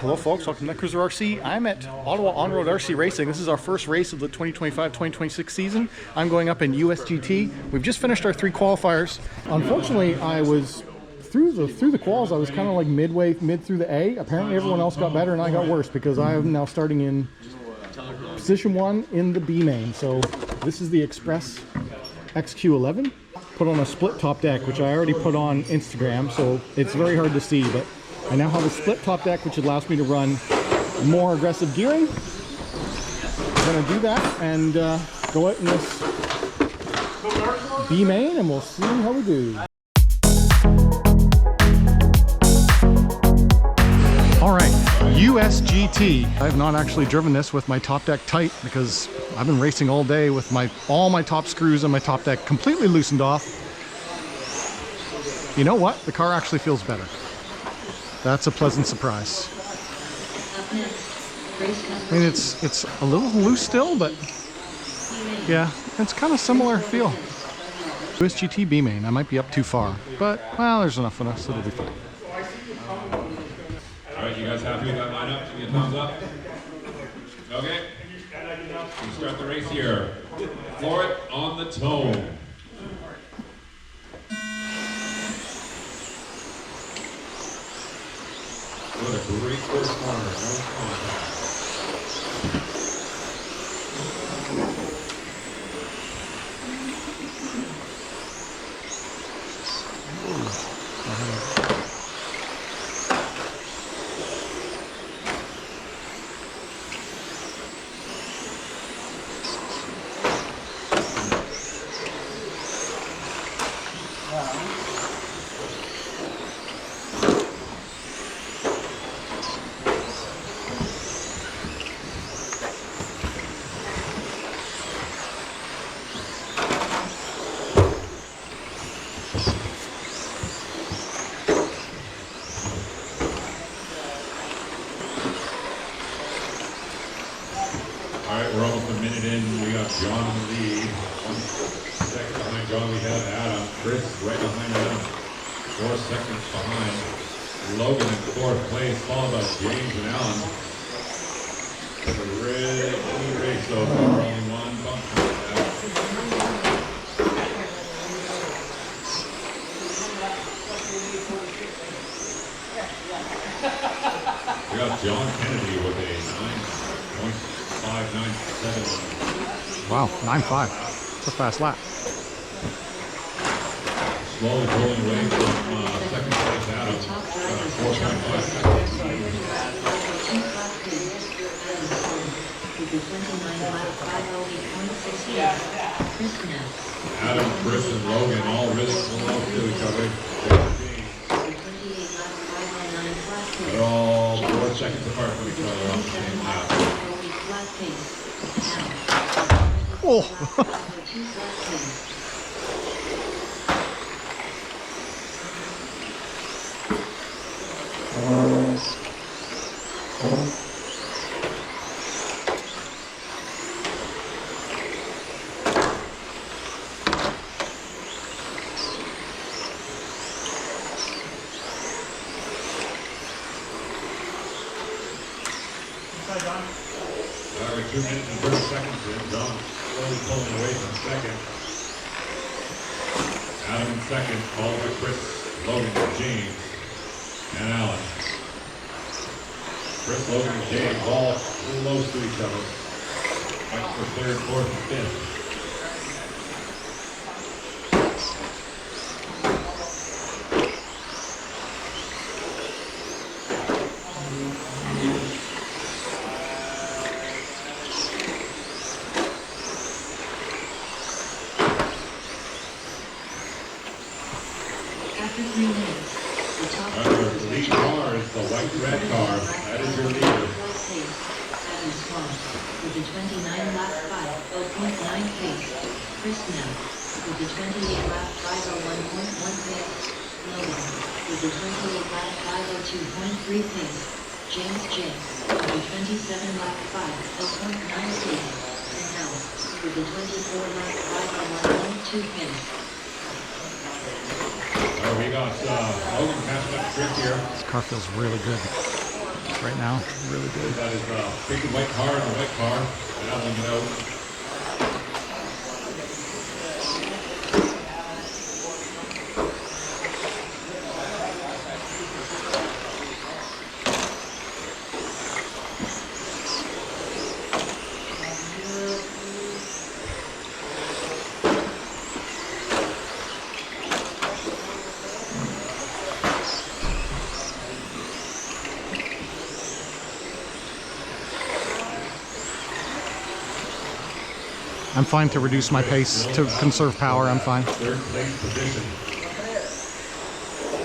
Hello folks, welcome to Netcruzer RC. I'm at Ottawa On-Road RC Racing. This is our first race of the 2025-2026 season. I'm going up in USGT. We've just finished our 3 qualifiers. Unfortunately, I was through the quals, I was kind of like mid through the A. Apparently everyone else got better and I got worse because I am now starting in position 1 in the B main. So this is the XPRESS XQ11. Put on a split top deck, which I already put on Instagram, so it's very hard to see, but I now have a split top deck which allows me to run more aggressive gearing. I'm going to do that and go out in this B main and we'll see how we do. Alright, USGT. I have not actually driven this with my top deck tight because I've been racing all day with all my top screws and my top deck completely loosened off. You know what? The car actually feels better. That's a pleasant surprise. I mean, it's a little loose still, but yeah, it's kind of similar feel. USGT B main. I might be up too far, but well, there's enough of us, it'll be fine. All right, you guys happy with that lineup? Give me a thumbs up. Okay. We start the race here. Floor it on the tone. What a great first corner. No contact. Alright, we're almost a minute in. We got John in the lead. 1 second behind John, we have Adam. Chris right behind Adam. 4 seconds behind. Logan in 4th place, followed by James and Alan. It's a really clean race so far. Only one bump. We got John Kennedy with a 9.597. Wow, 9.5. That's a fast lap. Slowly pulling away from second place Adam. 4.5 seconds. Adam, Chris, and Logan all really close to each other. They're all 4 seconds apart from each other on the same lap. Oh! We're 2 minutes and 30 seconds in. John slowly pulling away from second. Adam in second, followed by Chris, Logan, James, and Alan. Chris, Logan, and James all close to each other. Fighting for 3rd, 4th, and 5th. After 3 minutes, the top Your lead car is the white-red car. That is your leader. Adam Swan with the 29 lap 5.0.9 pace. Chris Now with the 28 lap 501.1 pace. Logan with the 28 lap 502.3 pace. James J with the 27 lap 5.0.9 pace. And now with the 24 lap 501.2 pace. We got Logan passing up strict here. This car feels really good. right now. Really good. That is big white car and the white car. Battling it out. I'm fine to reduce my pace to conserve power. I'm fine. Third place position.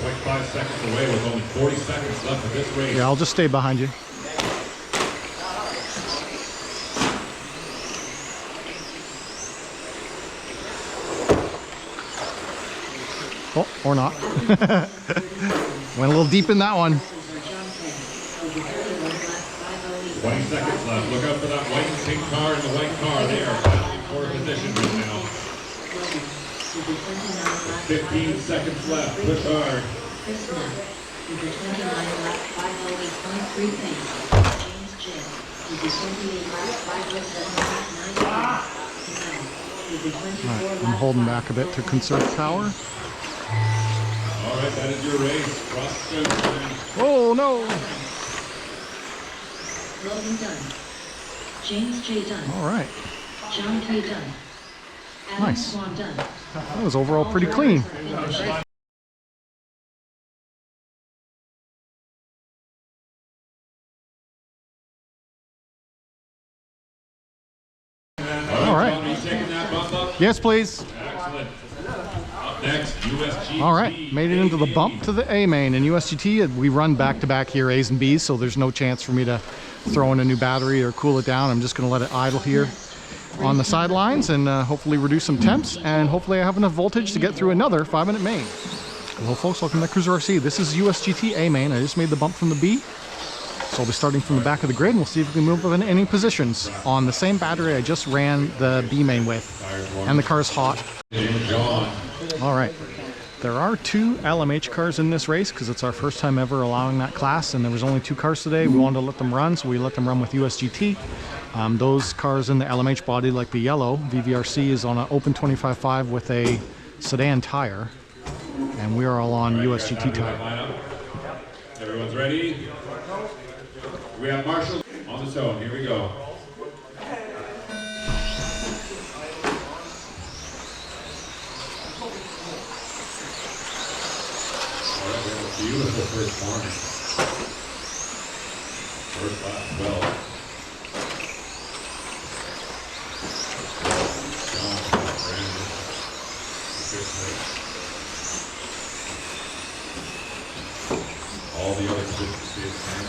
0.5 seconds away with only 40 seconds left of this race. Yeah, I'll just stay behind you. Oh, or not. Went a little deep in that one. 20 seconds left. Look out for that white and pink car and the white car. They are battling for position right now. 15 seconds left. Push hard. Chris Knapp with the 29 lap 508.3 pace. James J with the 28 lap 507.9 pace. With the 24 Alright, I'm lap holding back a bit to conserve power. All right, that is your race. Cross the finish line. Oh no! Logan Dunn, James J. Dunn, Alright, John K. Dunn, Adam Nice. Swan Dunn. that was overall pretty clean. All right, John, are you taking that bump up? Yes, please. Excellent. Up next, USGT. All right, made it into the bump to the A-main. In USGT, we run back-to-back here, A's and B's, so there's no chance for me to throw in a new battery or cool it down. I'm just going to let it idle here on the sidelines and hopefully reduce some temps, and hopefully I have enough voltage to get through another 5-minute main. Hello folks, welcome to Netcruzer RC. This is USGT A-main. I just made the bump from the B, so I'll be starting from the back of the grid and we'll see if we can move up in any positions on the same battery I just ran the B main with, and the car's hot. John. All right, there are 2 LMH cars in this race because it's our first time ever allowing that class, and there was only 2 cars today. We wanted to let them run, so we let them run with USGT. Those cars in the LMH body, like the yellow VVRC, is on an open 25.5 with a sedan tire, and we are all on USGT tire. Everyone's ready? We have Marshall on the zone. Here we go. Beautiful first morning. First lap 12. John, Brandon, fifth place. All the other positions stay the same.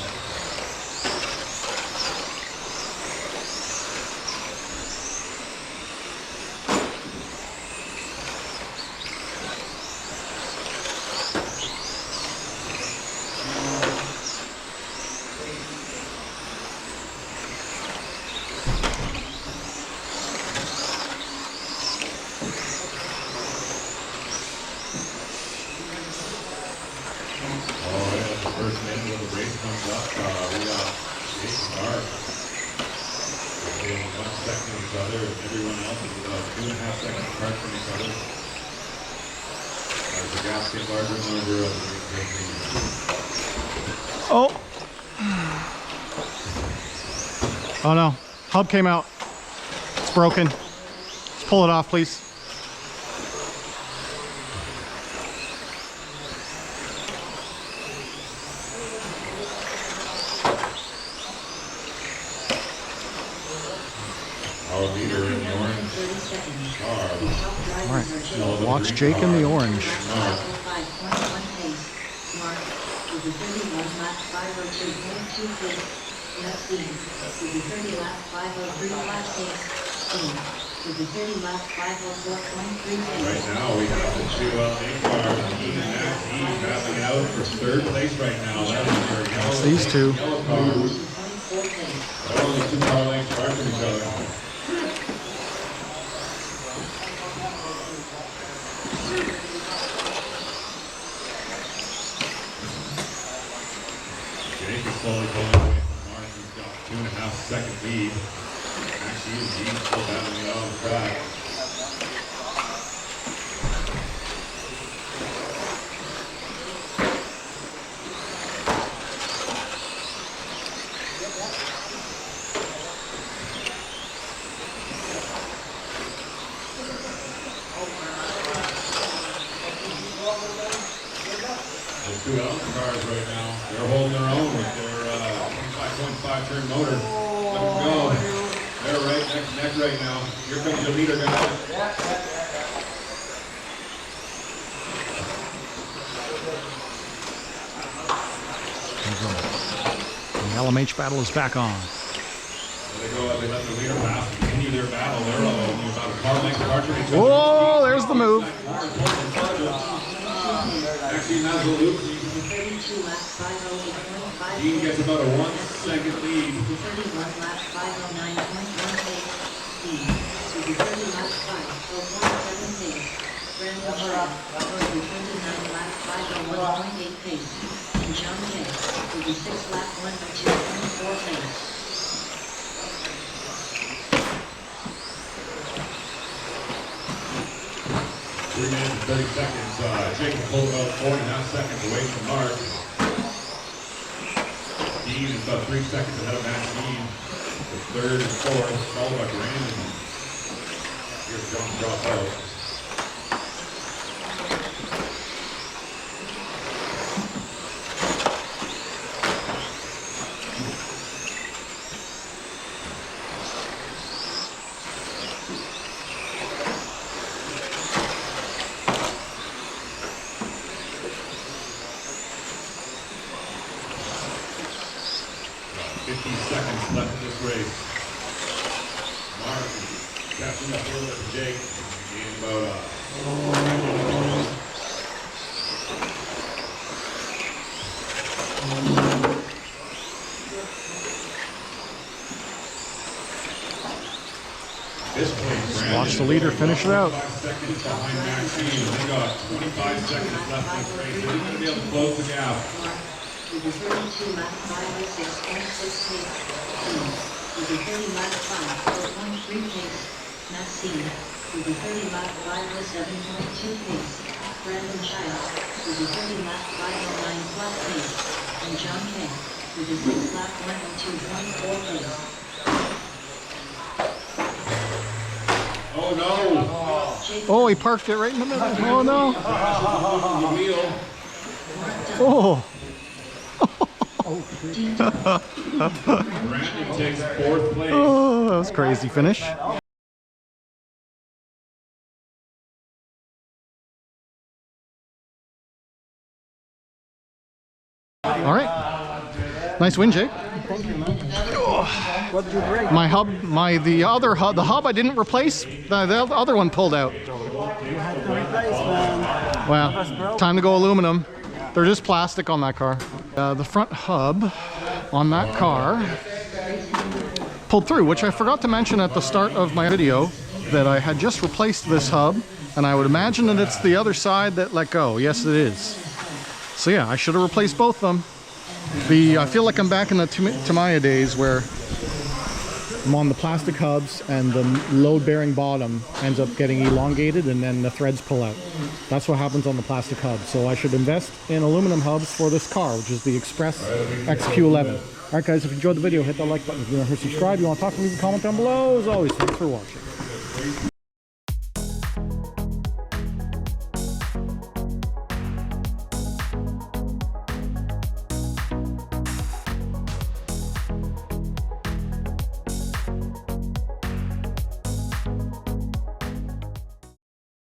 First minute when the race comes up, we got Jason Dark. Within 1 second of each other, and everyone else is about 2.5 seconds apart from each other. As the gaps get larger and larger, as the race continues. Oh! Oh no, hub came out. It's broken. Let's pull it off, please. Our leader in the orange car. All right, watch Jake in the orange. Right now, we have the 2 LA cars, Dean and Max Dean, battling it out for 3rd place right now. That is your yellow, These 2. yellow cars. They're only 2 car lengths apart from each other. Jake is slowly pulling second lead. Actually, he's still battling it on the track. The two Elton cars right now, they're holding their own with their 25.5 turn motor. Let them go. They're right neck to neck right now. Here comes the leader, guys. The LMH battle is back on. They go out, they let the leader pass, continue their battle. They're only about a car length apart from each other. Whoa, there's the move. Actually, not the loop. 32 lap 508.5. Dean gets about a 1 second lead. 31 lap 509.18. Dean, to the 30 lap 501.7 pace. Brandon Shaw, to the 29 lap 501.8 pace. And John Kay, to the 6 lap 102.4 pace. 3 minutes and 30 seconds. Jacob pulled about 4.5 seconds away from Mark. Dean is about 3 seconds ahead of Matt Dean. The third and fourth, followed by Brandon. Here's John drop out. Seconds left in this race. Mark catching up a little bit to Jake. And about this point, Brandon, Watch the leader finish it out. 5 seconds behind Maxine. They got 25 seconds left in this race. They're going to be able to close the gap. With the 32 lap 506.6 pace. Dean, with the 30 lap 5.3 pace. Maxine, with the 30 lap 507.2 pace. Brandon Child, with the 30 lap 509 plus pace. And John Kay, with the 6 lap 102.4 pace. Oh no! Oh, he parked it right in the middle. Oh no! The wheel. Oh! Brandon takes 4th place. Oh, that was crazy finish. All right, nice win, Jake. What did you break? My hub, the hub I didn't replace. The other one pulled out. You had to replace, man. Well, time to go aluminum. They're just plastic on that car. The front hub on that car pulled through, which I forgot to mention at the start of my video, that I had just replaced this hub, and I would imagine that it's the other side that let go. Yes, it is. So yeah, I should have replaced both of them. I feel like I'm back in the Tamiya days where I'm on the plastic hubs and the load-bearing bottom ends up getting elongated and then the threads pull out. That's what happens on the plastic hubs. So I should invest in aluminum hubs for this car, which is the XPRESS XQ11. All right, guys, if you enjoyed the video, hit that like button. If you want to subscribe, you want to talk to me, leave a comment down below. As always, thanks for watching.